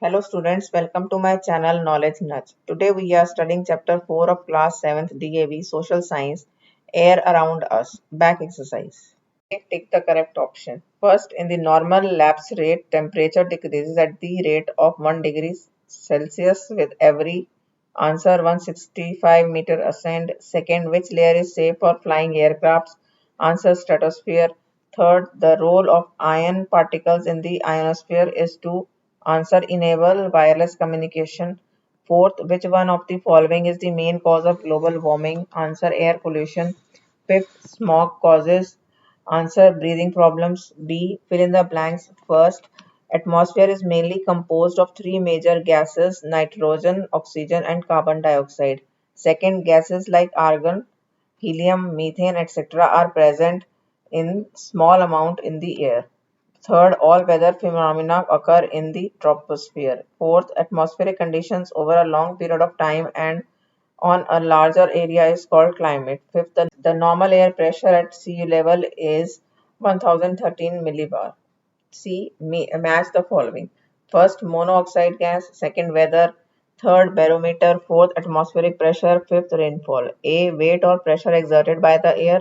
Hello students, welcome to my channel Knowledge Nudge. Today we are studying chapter 4 of class 7th DAV Social Science, Air Around Us. Back exercise. Take the correct option. First, in the normal lapse rate, temperature decreases at the rate of 1 degree Celsius with every answer 165 meter ascend. Second, which layer is safe for flying aircrafts? Answer stratosphere. Third, the role of ion particles in the ionosphere is to answer enable wireless communication. Fourth, which one of the following is the main cause of global warming? Answer air pollution. Fifth, smog causes. Answer breathing problems. D. Fill in the blanks. First, atmosphere is mainly composed of three major gases: nitrogen, oxygen, and carbon dioxide. Second, gases like argon, helium, methane, etc. are present in small amount in the air. Third, all weather phenomena occur in the troposphere. Fourth, atmospheric conditions over a long period of time and on a larger area is called climate. Fifth, the normal air pressure at sea level is 1013 millibar. C. Match the following. First, monoxide gas. Second, weather. Third, barometer. Fourth, atmospheric pressure. Fifth, rainfall. A. Weight or pressure exerted by the air.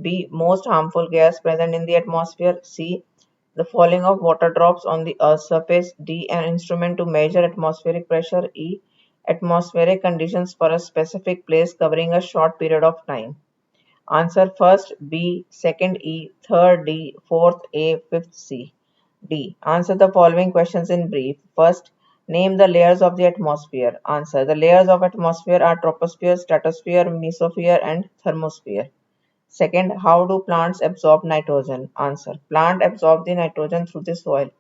B. Most harmful gas present in the atmosphere. C. The falling of water drops on the Earth's surface. D. An instrument to measure atmospheric pressure. E. Atmospheric conditions for a specific place covering a short period of time. Answer first B, second E, third D, fourth A, fifth C. D. Answer the following questions in brief. First, name the layers of the atmosphere. Answer. The layers of atmosphere are troposphere, stratosphere, mesosphere, and thermosphere. Second, how do plants absorb nitrogen? Answer. Plant absorb the nitrogen through the soil.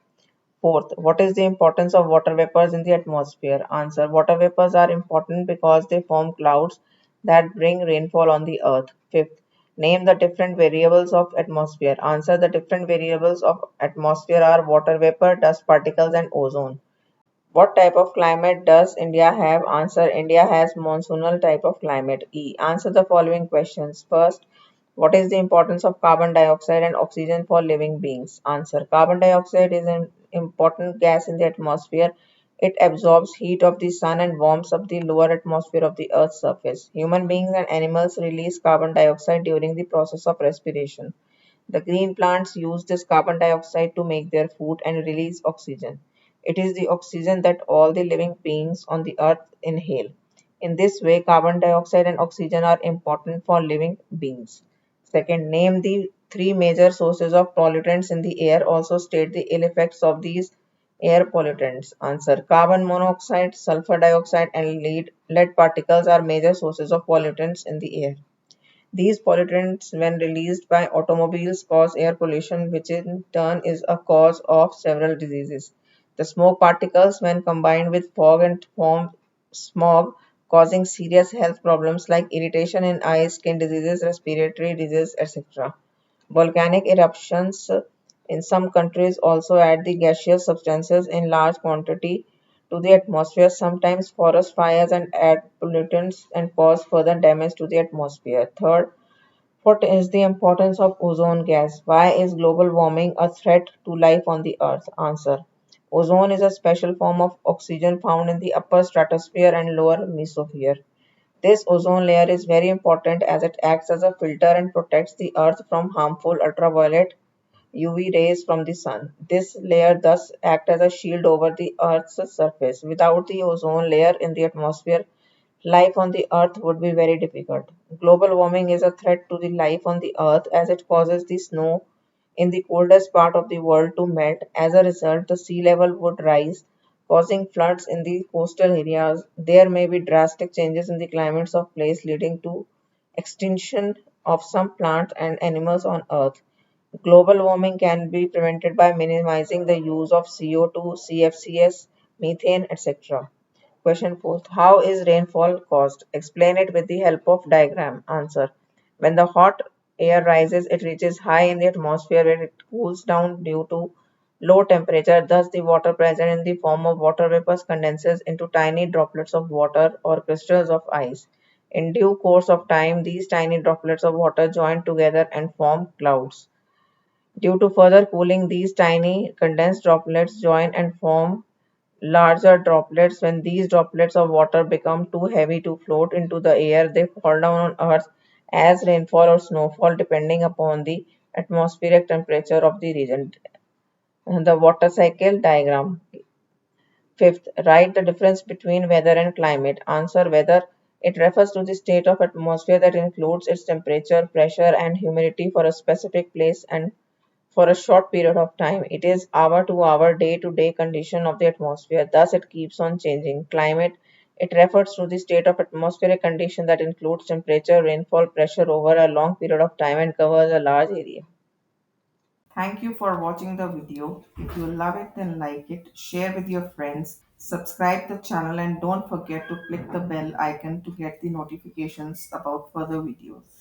Fourth, what is the importance of water vapors in the atmosphere? Answer. Water vapors are important because they form clouds that bring rainfall on the earth. Fifth, name the different variables of atmosphere. Answer. The different variables of atmosphere are water vapor, dust particles, and ozone. What type of climate does India have? Answer. India has monsoonal type of climate. E. Answer the following questions. First, what is the importance of carbon dioxide and oxygen for living beings? Answer. Carbon dioxide is an important gas in the atmosphere. It absorbs heat of the sun and warms up the lower atmosphere of the Earth's surface. Human beings and animals release carbon dioxide during the process of respiration. The green plants use this carbon dioxide to make their food and release oxygen. It is the oxygen that all the living beings on the earth inhale. In this way, carbon dioxide and oxygen are important for living beings. Second, name the three major sources of pollutants in the air. Also state the ill effects of these air pollutants. Answer. Carbon monoxide, sulfur dioxide, and lead particles are major sources of pollutants in the air. These pollutants, when released by automobiles, cause air pollution, which in turn is a cause of several diseases. The smoke particles, when combined with fog and form smog, causing serious health problems like irritation in eyes, skin diseases, respiratory disease, etc. Volcanic eruptions in some countries also add the gaseous substances in large quantity to the atmosphere, sometimes forest fires and add pollutants and cause further damage to the atmosphere. Third, what is the importance of ozone gas? Why is global warming a threat to life on the earth? Answer. Ozone is a special form of oxygen found in the upper stratosphere and lower mesosphere. This ozone layer is very important as it acts as a filter and protects the earth from harmful ultraviolet UV rays from the sun. This layer thus acts as a shield over the earth's surface. Without the ozone layer in the atmosphere, life on the earth would be very difficult. Global warming is a threat to the life on the earth as it causes the snow in the coldest part of the world to melt. As a result, the sea level would rise, causing floods in the coastal areas. There may be drastic changes in the climates of place leading to extinction of some plants and animals on earth. Global warming can be prevented by minimizing the use of CO2, CFCs, methane, etc. Question 4. How is rainfall caused? Explain it with the help of diagram. Answer. When the hot air rises, it reaches high in the atmosphere where it cools down due to low temperature. Thus, the water present in the form of water vapors condenses into tiny droplets of water or crystals of ice. In due course of time, these tiny droplets of water join together and form clouds. Due to further cooling, these tiny condensed droplets join and form larger droplets. When these droplets of water become too heavy to float into the air, they fall down on Earth as rainfall or snowfall, depending upon the atmospheric temperature of the region. The water cycle diagram. Fifth, write the difference between weather and climate. Answer: weather. It refers to the state of atmosphere that includes its temperature, pressure, and humidity for a specific place and for a short period of time. It is hour to hour, day to day condition of the atmosphere. Thus, it keeps on changing. Climate. It refers to the state of atmospheric condition that includes temperature, rainfall, pressure over a long period of time and covers a large area. Thank you for watching the video. If you love it, then like it, share with your friends, subscribe the channel, and don't forget to click the bell icon to get the notifications about further videos.